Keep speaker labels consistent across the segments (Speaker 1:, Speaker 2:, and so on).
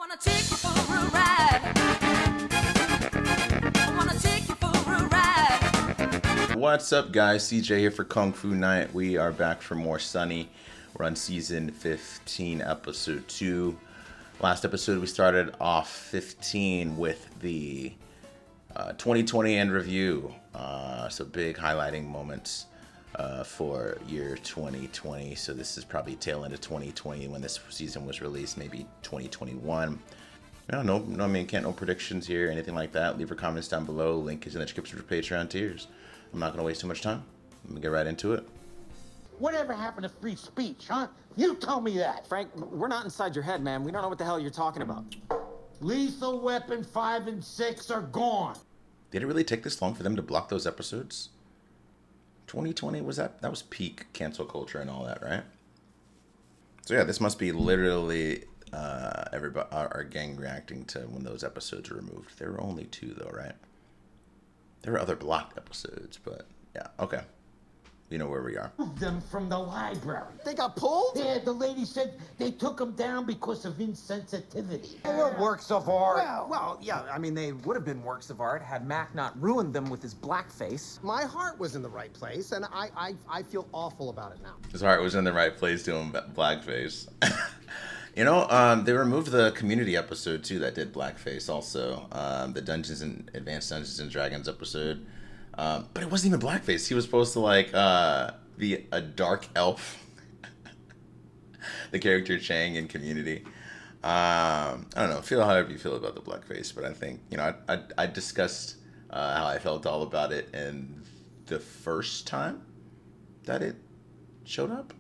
Speaker 1: wanna take you for a ride. I wanna take you for a ride.
Speaker 2: What's up, guys? CJ here for Kung Fu Night. We are back for more Sunny. We're on season 15, episode 2. Last episode, we started off 15 with the 2020 end review. So big highlighting moments for year 2020. So this is probably tail end of 2020 when this season was released, maybe 2021. No predictions here, anything like that. Leave your comments down below. Link is in the description for Patreon tiers. I'm not going to waste too much time. Let me get right into it.
Speaker 3: Whatever happened to free speech, huh? You tell me that.
Speaker 4: Frank, we're not inside your head, man. We don't know what the hell you're talking about.
Speaker 3: Lethal Weapon 5 and 6 are gone.
Speaker 2: Did it really take this long for them to block those episodes? 2020, that was peak cancel culture and all that, right? So yeah, this must be literally everybody, our gang reacting to when those episodes were removed. There were only 2 though, right? There were other blocked episodes, but yeah, okay. You know where we are.
Speaker 3: Them from the library.
Speaker 4: They got pulled?
Speaker 3: Yeah, the lady said they took them down because of insensitivity.
Speaker 5: They were works of art.
Speaker 4: Well, yeah, I mean, they would have been works of art had Mac not ruined them with his blackface.
Speaker 5: My heart was in the right place, and I feel awful about it now.
Speaker 2: His heart was in the right place doing blackface. You know, they removed the community episode too that did blackface also. The Advanced Dungeons and Dragons episode. But it wasn't even blackface. He was supposed to be a dark elf. The character Chang in Community. I don't know. Feel however you feel about the blackface, but I think, you know, I discussed how I felt all about it in the first time that it showed up.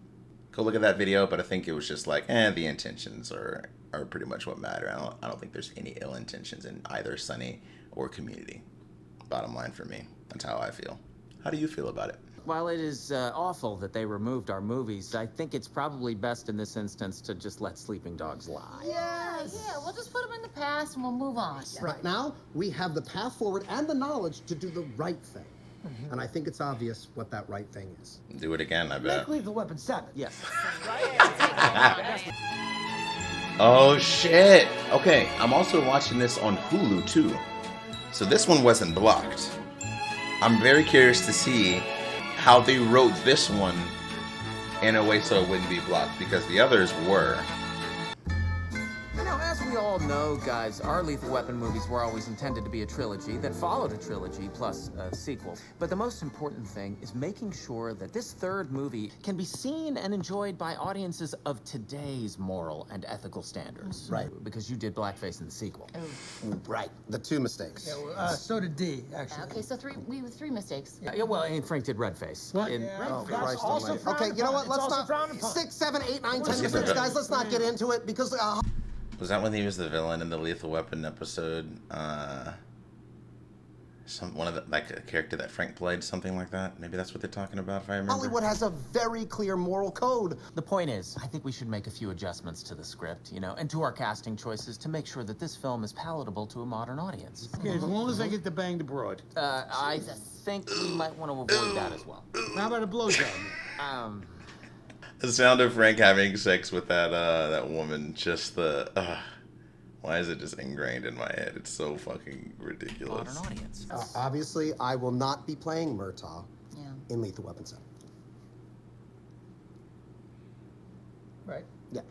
Speaker 2: Go look at that video, but I think it was just like, the intentions are pretty much what matter. I don't think there's any ill intentions in either Sunny or Community. Bottom line for me. That's how I feel. How do you feel about it?
Speaker 4: While it is awful that they removed our movies, I think it's probably best in this instance to just let sleeping dogs lie.
Speaker 5: Yes.
Speaker 6: Yeah, we'll just put them in the past and we'll move on.
Speaker 5: Right now, we have the path forward and the knowledge to do the right thing. And I think it's obvious what that right thing is.
Speaker 2: Do it again, I bet.
Speaker 3: Make Lethal Weapon 7.
Speaker 4: Yes.
Speaker 2: Oh, shit. Okay, I'm also watching this on Hulu, too. So this one wasn't blocked. I'm very curious to see how they wrote this one in a way so it wouldn't be blocked, because the others were.
Speaker 4: You know, as we all know, guys, our Lethal Weapon movies were always intended to be a trilogy that followed a trilogy plus a sequel. But the most important thing is making sure that this third movie can be seen and enjoyed by audiences of today's moral and ethical standards.
Speaker 5: Right.
Speaker 4: Because you did blackface in the sequel.
Speaker 5: Right. The 2 mistakes.
Speaker 3: So did D, actually.
Speaker 6: Okay, so we have 3 mistakes.
Speaker 4: Yeah, well, and Frank did redface.
Speaker 3: What?
Speaker 5: Oh,
Speaker 3: That's
Speaker 5: Christ
Speaker 3: also
Speaker 5: almighty.
Speaker 3: frowned
Speaker 5: Okay, you know what?
Speaker 3: upon.
Speaker 5: Let's
Speaker 3: It's also
Speaker 5: not.
Speaker 3: frowned upon.
Speaker 5: 6, 7, 8, 9, 10
Speaker 2: is
Speaker 5: mistakes,
Speaker 2: it?
Speaker 5: guys. Let's not get into it because.
Speaker 2: Was that when he was the villain in the Lethal Weapon episode? One of the, like a character that Frank played, something like that. Maybe that's what they're talking about, if I remember.
Speaker 5: Hollywood has a very clear moral code.
Speaker 4: The point is, I think we should make a few adjustments to the script, you know, and to our casting choices to make sure that this film is palatable to a modern audience.
Speaker 3: Okay, as long as I get to bang the broad.
Speaker 4: I think we might want to avoid that as well.
Speaker 3: How about a blowjob?
Speaker 2: The sound of Frank having sex with that woman, just why is it just ingrained in my head? It's so fucking ridiculous.
Speaker 4: Modern audience.
Speaker 5: Obviously, I will not be playing Murtaugh
Speaker 6: Yeah.
Speaker 5: in Lethal Weapon 7.
Speaker 3: Right.
Speaker 5: Yeah.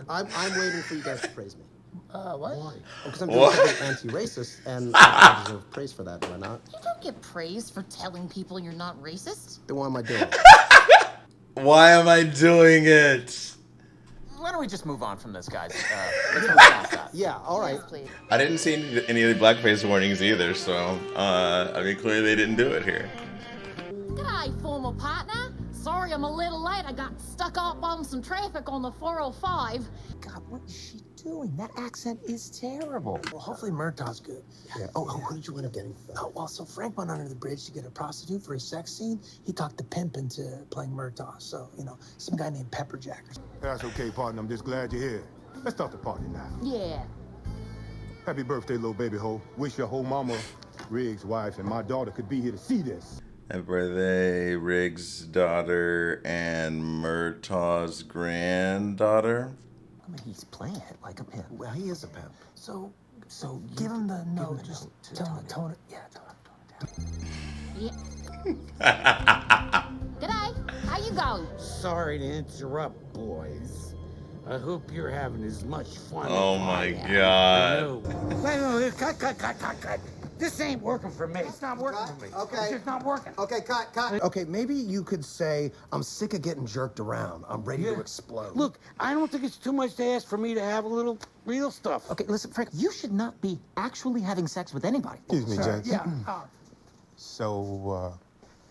Speaker 5: I'm waiting for you guys to praise me.
Speaker 3: What?
Speaker 5: Why? Because I'm doing
Speaker 2: What?
Speaker 5: something anti-racist, and I deserve praise for that, do I not?
Speaker 6: You don't get praised for telling people you're not racist.
Speaker 5: Then why am I doing it?
Speaker 2: Why am I doing it?
Speaker 4: Why don't we just move on from this, guys? Let's move past that.
Speaker 5: Yeah, all right.
Speaker 6: Yes, please.
Speaker 2: I didn't see any of the blackface warnings either, so, I mean, clearly they didn't do it here.
Speaker 6: G'day, former partner. Sorry I'm a little late. I got stuck up on some traffic on the 405.
Speaker 7: God, what is she doing? That accent is terrible. Well, hopefully Murtaugh's good.
Speaker 5: Yeah. Oh, who did you end up getting?
Speaker 7: Oh, well, so Frank went under the bridge to get a prostitute for his sex scene. He talked the pimp into playing Murtaugh. So, you know, some guy named Pepperjack.
Speaker 8: That's okay, partner. I'm just glad you're here. Let's start the party now.
Speaker 6: Yeah.
Speaker 8: Happy birthday, little baby ho. Wish your whole mama, Riggs' wife, and my daughter could be here to see this.
Speaker 2: Happy birthday, Riggs' daughter and Murtaugh's granddaughter.
Speaker 4: I mean, he's playing it like a pimp.
Speaker 5: Well, he is a pimp.
Speaker 7: So give him the note. Just tell him to tone it. Yeah, tone it down.
Speaker 6: G'day. How you going?
Speaker 3: Sorry to interrupt, boys. I hope you're having as much fun
Speaker 2: Oh
Speaker 3: as I
Speaker 2: my
Speaker 3: am.
Speaker 2: God.
Speaker 3: Wait, cut. This ain't working for me. It's not working for me.
Speaker 5: Okay.
Speaker 3: It's just not working.
Speaker 5: Okay, cut. Okay, maybe you could say, I'm sick of getting jerked around. I'm ready to explode.
Speaker 3: Look, I don't think it's too much to ask for me to have a little real stuff.
Speaker 4: Okay, listen, Frank, you should not be actually having sex with anybody.
Speaker 8: Excuse me, James.
Speaker 7: Yeah.
Speaker 8: So,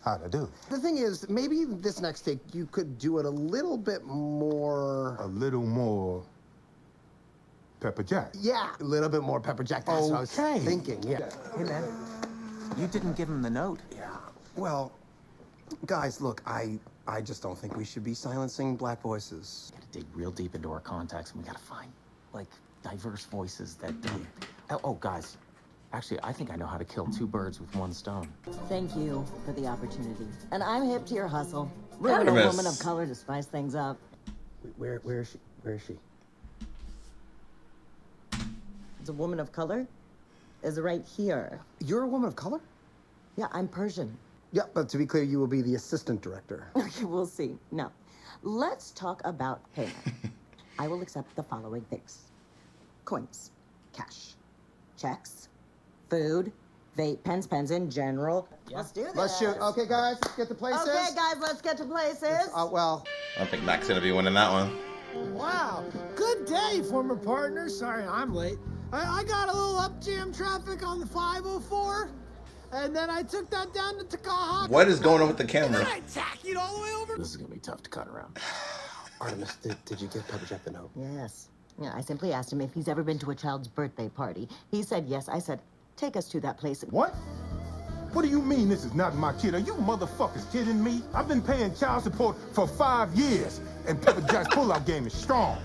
Speaker 8: how'd I do?
Speaker 5: The thing is, maybe this next take, you could do it a little bit more...
Speaker 8: A little more Pepper Jack.
Speaker 5: Yeah, a little bit more Pepper Jack. That's what I was
Speaker 8: Okay.
Speaker 5: thinking, yeah.
Speaker 4: Hey, man, you didn't give him the note.
Speaker 5: Yeah. Well, guys, look, I just don't think we should be silencing black voices.
Speaker 4: We gotta dig real deep into our contacts, and we gotta find, like, diverse voices that... Oh, guys, actually, I think I know how to kill two birds with one stone.
Speaker 9: Thank you for the opportunity. And I'm hip to your hustle. Ruin a
Speaker 2: Miss.
Speaker 9: woman of color to spice things up.
Speaker 5: Where is she? Where is she?
Speaker 9: It's a woman of color is right here.
Speaker 5: You're a woman of color?
Speaker 9: Yeah, I'm Persian.
Speaker 5: Yeah, but to be clear, you will be the assistant director.
Speaker 9: Okay, we'll see. Now, let's talk about payment. I will accept the following things: coins, cash, checks, food, vape pens in general. Let's do this.
Speaker 5: Let's shoot. Okay, guys, let's get to places.
Speaker 9: Okay, guys, let's get to places.
Speaker 5: Well,
Speaker 2: I don't think Mac's gonna be winning that one.
Speaker 7: Wow. Good day, former partner. Sorry, I'm late. I got a little up jam traffic on the 504, and then I took that down to Takaha.
Speaker 2: What is going on with the camera?
Speaker 7: I taxied all the way over.
Speaker 4: This is gonna be tough to cut around.
Speaker 5: Artemis, did you give Pepper Jack the note?
Speaker 9: Yes. Yeah, I simply asked him if he's ever been to a child's birthday party. He said yes. I said, take us to that place.
Speaker 8: What? What do you mean this is not my kid? Are you motherfuckers kidding me? I've been paying child support for 5 years, and Pepper Jack's pullout game is strong.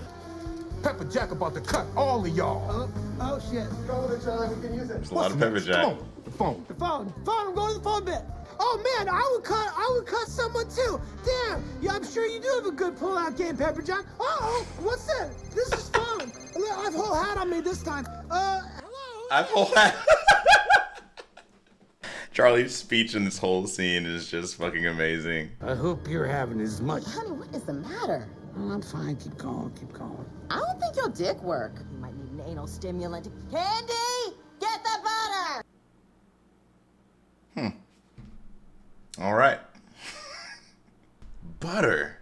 Speaker 8: Pepper Jack about to cut all of y'all.
Speaker 7: Oh shit.
Speaker 5: Go with it, Charlie. We can use it.
Speaker 2: There's a lot of Pepper Jack.
Speaker 8: Come on, the phone.
Speaker 7: The phone. I'm going to the phone bit. Oh man, I would cut someone too. Damn. Yeah, I'm sure you do have a good pull-out game, Pepper Jack. Uh-oh, what's that? This is fun. I have a whole hat on me this time. Hello.
Speaker 2: I've whole Charlie's speech in this whole scene is just fucking amazing.
Speaker 3: I hope you're having as much.
Speaker 9: Honey, what is the matter?
Speaker 3: I'm fine. Keep going.
Speaker 9: I don't think your dick work. You might need an anal stimulant. Candy, get the butter.
Speaker 2: All right. Butter.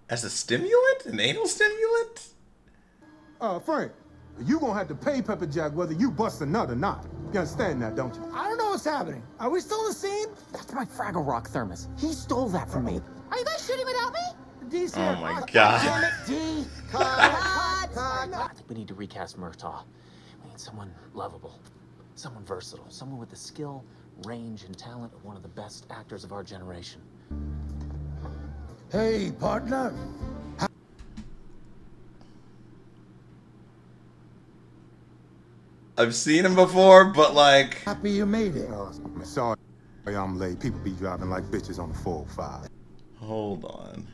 Speaker 2: As a stimulant? An anal stimulant?
Speaker 8: Frank, you gonna have to pay Pepper Jack whether you bust a nut or not. You understand that, don't you?
Speaker 7: I don't know what's happening. Are we still the same?
Speaker 4: That's my Fraggle Rock thermos. He stole that from me.
Speaker 6: Are you guys shooting without me?
Speaker 7: D's
Speaker 2: Oh
Speaker 7: here.
Speaker 2: my
Speaker 7: Damn
Speaker 2: God.
Speaker 7: it, D.
Speaker 9: Cut.
Speaker 4: I think we need to recast Murtaugh. We need someone lovable, someone versatile, someone with the skill, range, and talent of one of the best actors of our generation.
Speaker 3: Hey, partner.
Speaker 2: I've seen him before, but like,
Speaker 3: Happy you made it.
Speaker 8: I'm sorry I'm late. People be driving like bitches on the 405.
Speaker 2: hold on.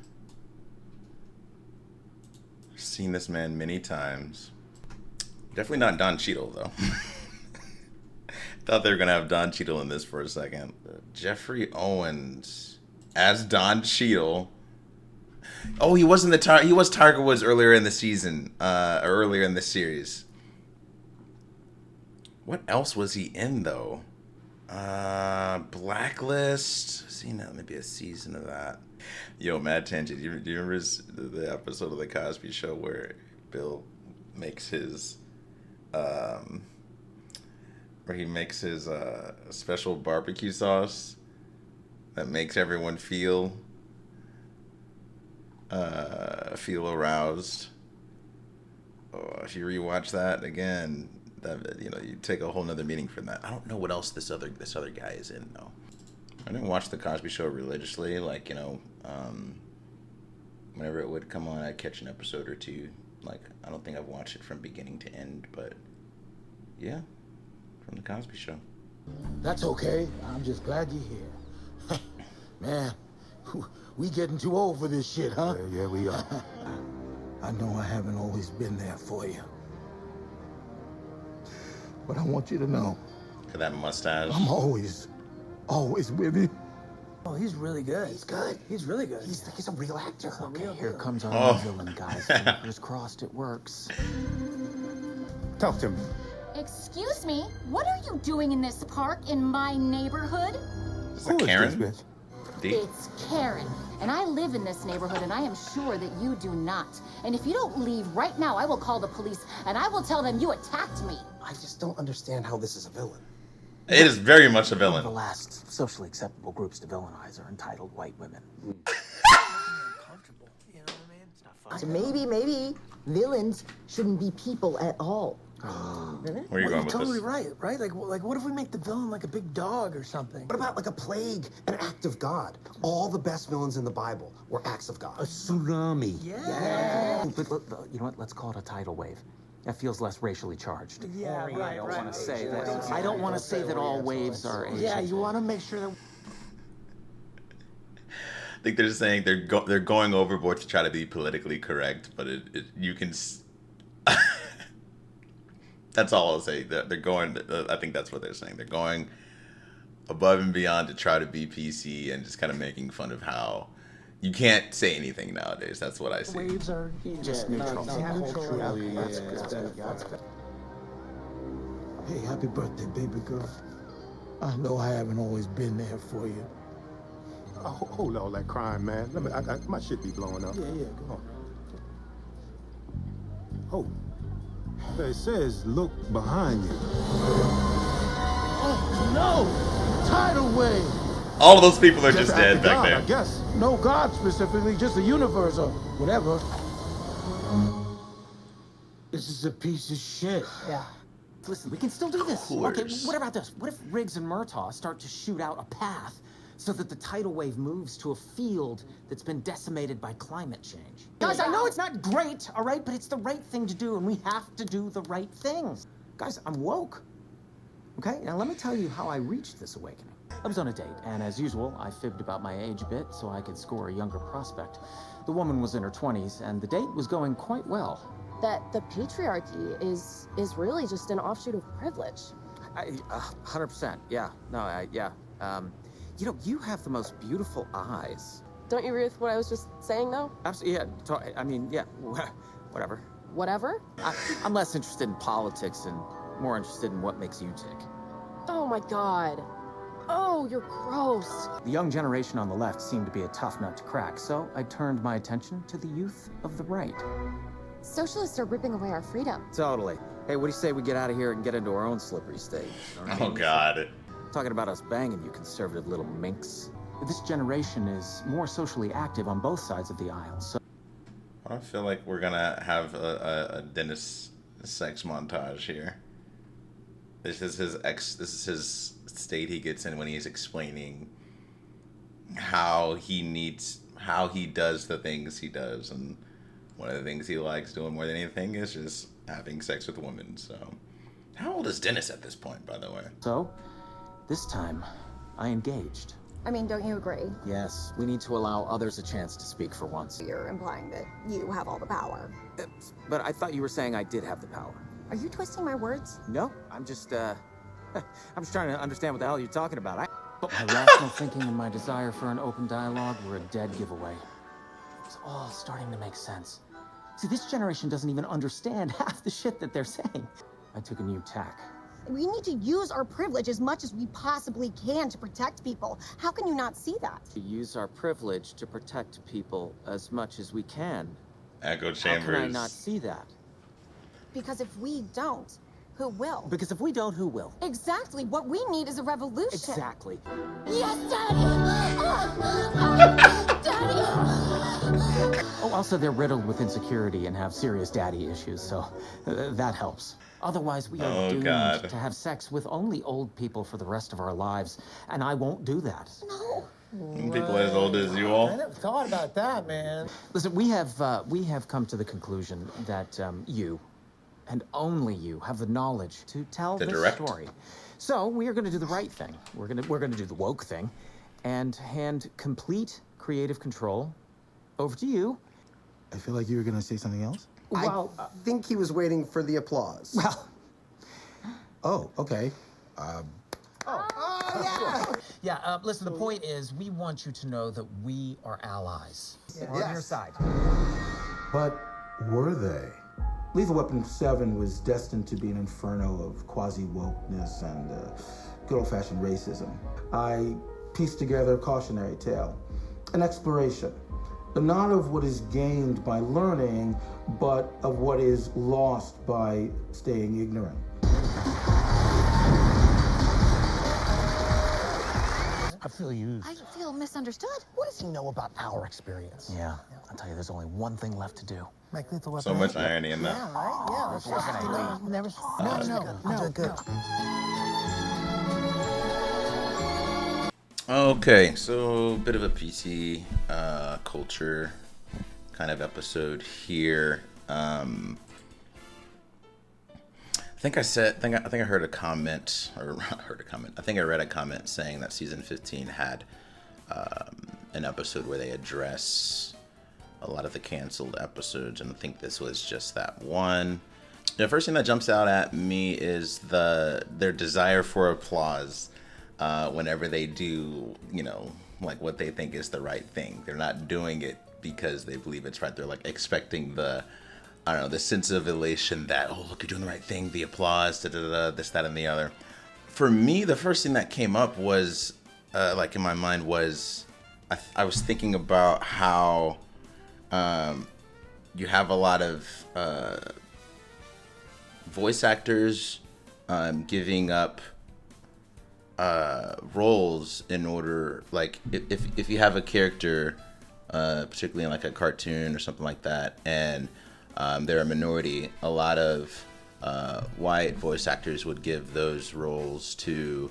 Speaker 2: I've seen this man many times. Definitely not Don Cheadle, though. Thought they were gonna have Don Cheadle in this for a second. Jeffrey Owens as Don Cheadle. Oh, he was he was Tiger Woods earlier in the season, earlier in the series. What else was he in though? Blacklist. Seen that? Maybe a season of that. Yo, mad tangent. Do you remember the episode of the Cosby Show where Bill makes his where he makes his special barbecue sauce that makes everyone feel aroused. Oh, if you rewatch that again, that you take a whole nother meaning from that. I don't know what else this other guy is in though. I didn't watch the Cosby Show religiously, like whenever it would come on, I'd catch an episode or two. Like, I don't think I've watched it from beginning to end, but yeah, from the Cosby Show.
Speaker 3: That's okay. I'm just glad you're here. Man, we getting too old for this shit, huh?
Speaker 8: Yeah, we are.
Speaker 3: I know I haven't always been there for you. But I want you to know,
Speaker 2: Look at that mustache.
Speaker 3: I'm always with you.
Speaker 7: Oh, he's really good.
Speaker 5: He's good.
Speaker 7: He's really good.
Speaker 5: He's a real actor.
Speaker 4: Okay, here comes our
Speaker 2: Oh.
Speaker 4: new villain, guys. Fingers crossed it works.
Speaker 8: Talk to me.
Speaker 6: Excuse me, what are you doing in this park in my neighborhood?
Speaker 2: Is that Karen?
Speaker 8: This bitch?
Speaker 2: D?
Speaker 6: It's Karen, and I live in this neighborhood, and I am sure that you do not. And if you don't leave right now, I will call the police, and I will tell them you attacked me.
Speaker 5: I just don't understand how this is a villain.
Speaker 2: It is very much a
Speaker 4: One of
Speaker 2: villain.
Speaker 4: the last socially acceptable groups to villainize are entitled white women.
Speaker 7: Comfortable. You know what I mean? It's not fun.
Speaker 9: So maybe villains shouldn't be people at all.
Speaker 2: Where are you
Speaker 7: Well,
Speaker 2: going
Speaker 7: you're
Speaker 2: with
Speaker 7: totally
Speaker 2: this?
Speaker 7: right? Like, what if we make the villain like a big dog or something?
Speaker 5: What about like a plague, an act of God? All the best villains in the Bible were acts of God.
Speaker 3: A tsunami.
Speaker 7: Yeah.
Speaker 4: But you know what? Let's call it a tidal wave. That feels less racially charged.
Speaker 7: Yeah, right.
Speaker 4: I don't want to say that. I don't want to say that all waves are Asian.
Speaker 7: Yeah, you want to make sure that.
Speaker 2: I think they're just saying they're going overboard to try to be politically correct, but you can. That's all I'll say. They're going. I think that's what they're saying. They're going above and beyond to try to be PC and just kind of making fun of how you can't say anything nowadays. That's what I see.
Speaker 7: Waves are
Speaker 4: Just neutral.
Speaker 3: Hey, happy birthday, baby girl. I know I haven't always been there for you.
Speaker 8: Oh, hold all that crying, man. My shit be blowing up.
Speaker 3: Yeah, come on.
Speaker 8: Oh. It says look behind you.
Speaker 3: Oh, no! Tidal wave!
Speaker 2: All of those people are just
Speaker 8: Just
Speaker 2: dead
Speaker 8: after
Speaker 2: back
Speaker 8: God,
Speaker 2: there.
Speaker 8: I guess.
Speaker 3: No God specifically, just the universe or whatever. This is a piece of shit.
Speaker 7: Yeah.
Speaker 4: Listen, we can still do this.
Speaker 2: Of
Speaker 4: Okay,
Speaker 2: course.
Speaker 4: what about this? What if Riggs and Murtaugh start to shoot out a path so that the tidal wave moves to a field that's been decimated by climate change? Guys, I know it's not great, all right, but it's the right thing to do, and we have to do the right things. Guys, I'm woke. Okay, now let me tell you how I reached this awakening. I was on a date, and as usual, I fibbed about my age a bit so I could score a younger prospect. The woman was in her 20s, and the date was going quite well.
Speaker 10: That the patriarchy is really just an offshoot of privilege.
Speaker 4: 100%, yeah. No, yeah. You know, you have the most beautiful eyes.
Speaker 10: Don't you agree with what I was just saying, though?
Speaker 4: Absolutely, yeah. I mean, yeah, whatever.
Speaker 10: Whatever?
Speaker 4: I'm less interested in politics and more interested in what makes you tick.
Speaker 10: Oh my god. Oh, you're gross.
Speaker 4: The young generation on the left seemed to be a tough nut to crack, so I turned my attention to the youth of the right.
Speaker 10: Socialists are ripping away our freedom.
Speaker 4: Totally. Hey, what do you say we get out of here and get into our own slippery stage?
Speaker 2: Oh God.
Speaker 4: Talking about us banging, you conservative little minx. This generation is more socially active on both sides of the aisle, so
Speaker 2: I don't feel like we're gonna have a Dennis sex montage here. This is his state he gets in when he's explaining how he does the things he does, and one of the things he likes doing more than anything is just having sex with women. So, how old is Dennis at this point, by the way?
Speaker 4: So, this time, I engaged.
Speaker 10: I mean, don't you agree?
Speaker 4: Yes, we need to allow others a chance to speak for once.
Speaker 10: You're implying that you have all the power.
Speaker 4: But I thought you were saying I did have the power.
Speaker 10: Are you twisting my words?
Speaker 4: No, I'm just trying to understand what the hell you're talking about. But my rational thinking and my desire for an open dialogue were a dead giveaway. It's all starting to make sense. See, this generation doesn't even understand half the shit that they're saying. I took a new tack.
Speaker 10: We need to use our privilege as much as we possibly can to protect people. How can you not see that?
Speaker 4: To use our privilege to protect people as much as we can.
Speaker 2: Echo
Speaker 4: How can I
Speaker 2: chambers.
Speaker 4: not see that?
Speaker 10: Because if we don't, who will?
Speaker 4: Because if we don't, who will?
Speaker 10: Exactly. What we need is a revolution.
Speaker 4: Exactly.
Speaker 6: Yes, Daddy! Daddy!
Speaker 4: Oh, also, they're riddled with insecurity and have serious daddy issues, so that helps. Otherwise, we are doomed
Speaker 2: God.
Speaker 4: to have sex with only old people for the rest of our lives, and I won't do that.
Speaker 10: No.
Speaker 2: People as old as you
Speaker 7: I
Speaker 2: all.
Speaker 7: never thought about that, man.
Speaker 4: Listen, we have come to the conclusion that you, and only you, have the knowledge to tell
Speaker 2: The
Speaker 4: this
Speaker 2: direct.
Speaker 4: story. So we are going to do the right thing. We're going to do the woke thing, and hand complete creative control over to you.
Speaker 11: I feel like you were gonna say something else.
Speaker 5: Well, I think he was waiting for the applause.
Speaker 11: Well. Oh, okay.
Speaker 12: Yeah, listen, the point is, we want you to know that we are allies. We're on your side.
Speaker 11: But were they? Lethal Weapon 7 was destined to be an inferno of quasi-wokeness and good old-fashioned racism. I pieced together a cautionary tale, an exploration, not of what is gained by learning, but of what is lost by staying ignorant.
Speaker 3: I feel used.
Speaker 10: I feel misunderstood.
Speaker 3: What does he know about our experience?
Speaker 12: Yeah, I'll tell you, there's only one thing left to do.
Speaker 3: Make Lethal Weapon.
Speaker 2: So much irony in that.
Speaker 3: Yeah, right? Yeah.
Speaker 12: We're gonna
Speaker 3: Never. I'm doing good.
Speaker 2: Okay, so bit of a PC culture kind of episode here. I think I heard a comment, or heard a comment. I think I read a comment saying that season 15 had an episode where they address a lot of the canceled episodes, and I think this was just that one. The first thing that jumps out at me is their desire for applause whenever they do, like what they think is the right thing. They're not doing it because they believe it's right. They're like expecting the sense of elation that, oh, look, you're doing the right thing, the applause, this, that, and the other. For me, the first thing that came up was, like in my mind was, I was thinking about how you have a lot of voice actors giving up roles in order, like if you have a character, particularly in like a cartoon or something like that, and they're a minority, a lot of white voice actors would give those roles to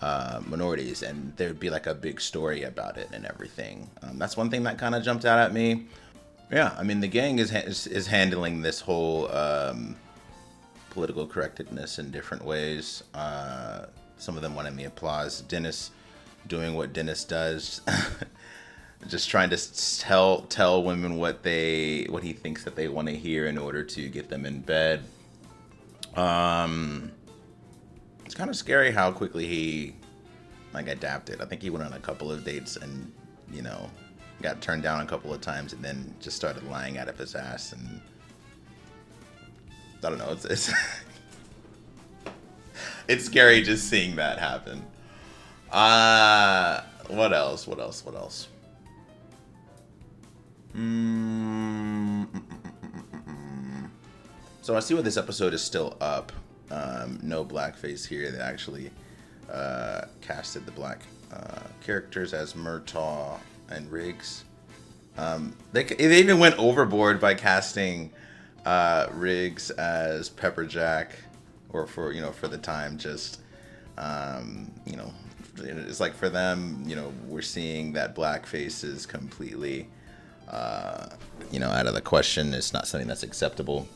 Speaker 2: minorities, and there'd be like a big story about it and everything. That's one thing that kind of jumped out at me. Yeah, I mean, the gang is handling this whole political correctness in different ways. Some of them wanting the applause. Dennis doing what Dennis does. Just trying to tell women what he thinks that they want to hear in order to get them in bed. It's kind of scary how quickly he adapted. I think he went on a couple of dates and got turned down a couple of times, and then just started lying out of his ass. And I don't know. It's it's scary just seeing that happen. What else? So I see why this episode is still up. No blackface here. They actually casted the black characters as Murtaugh and Riggs. They even went overboard by casting Riggs as Pepperjack, or for the time, just it's like for them, we're seeing that blackface is completely out of the question. It's not something that's acceptable.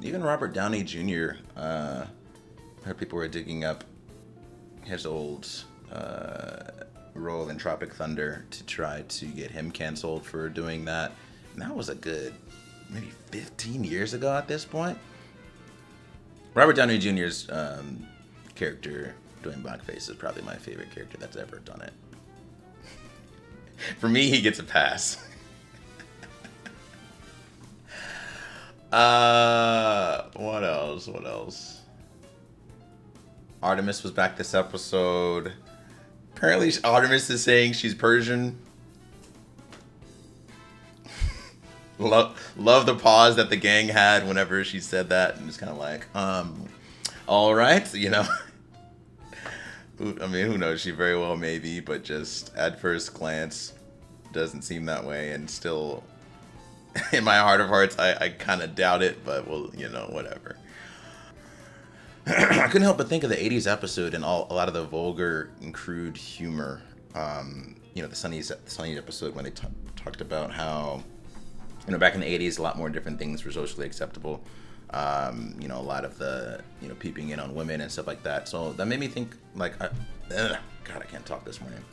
Speaker 2: Even Robert Downey Jr. Heard people were digging up his old role in Tropic Thunder to try to get him canceled for doing that. And that was a good maybe 15 years ago at this point. Robert Downey Jr.'s character doing blackface is probably my favorite character that's ever done it. For me, he gets a pass. What else? Artemis was back this episode. Apparently, Artemis is saying she's Persian. Love the pause that the gang had whenever she said that, and it's kind of like, all right, I mean, who knows? She very well may be, but just at first glance, doesn't seem that way, and still, in my heart of hearts, I kind of doubt it, but well, whatever. I couldn't help but think of the 80s episode and a lot of the vulgar and crude humor. The Sunny's episode when they talked about how, back in the 80s, a lot more different things were socially acceptable. A lot of the, peeping in on women and stuff like that. So that made me think, God, I can't talk this morning.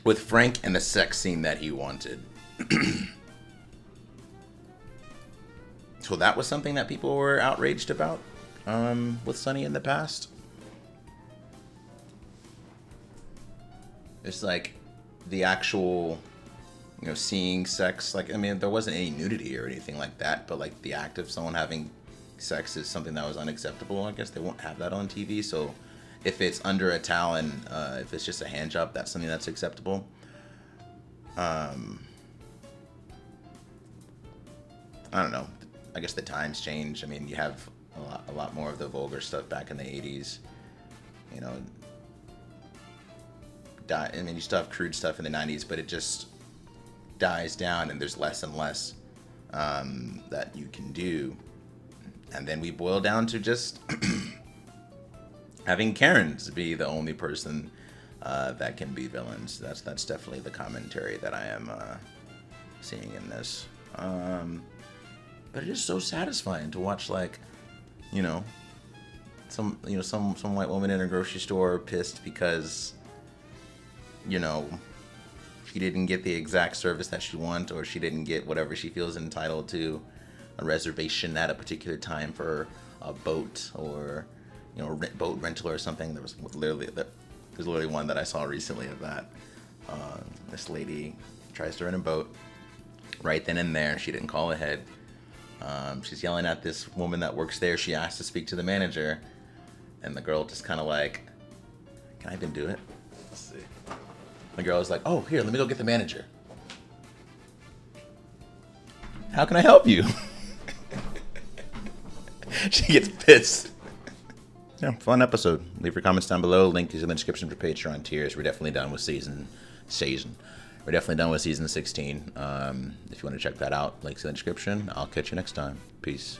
Speaker 2: with Frank and the sex scene that he wanted. So that was something that people were outraged about with Sonny in the past. It's like the actual, you know, seeing sex. Like, I mean, there wasn't any nudity or anything like that, but like the act of someone having sex is something that was unacceptable. I guess they won't have that on TV. So if it's under a towel and if it's just a hand job, that's something that's acceptable. I don't know. I guess the times change. I mean, you have a lot more of the vulgar stuff back in the 80s. You know, I mean, you still have crude stuff in the 90s, but it just dies down and there's less and less that you can do. And then we boil down to just having Karens be the only person that can be villains. That's definitely the commentary that I am seeing in this. But it is so satisfying to watch, like, you know, some white woman in a grocery store pissed because, you know, she didn't get the exact service that she wants, or she didn't get whatever she feels entitled to, a reservation at a particular time for a boat, or, you know, boat rental or something. There's literally one that I saw recently of that. This lady tries to rent a boat right then and there. She didn't call ahead. She's yelling at this woman that works there. She asked to speak to the manager, and the girl just kind of like, can I even do it? Let's see. The girl was like, oh, here, let me go get the manager. How can I help you? She gets pissed. Yeah, fun episode. Leave your comments down below. Link is in the description for Patreon tiers. We're definitely done with season. We're definitely done with season 16. If you want to check that out, links in the description. I'll catch you next time. Peace.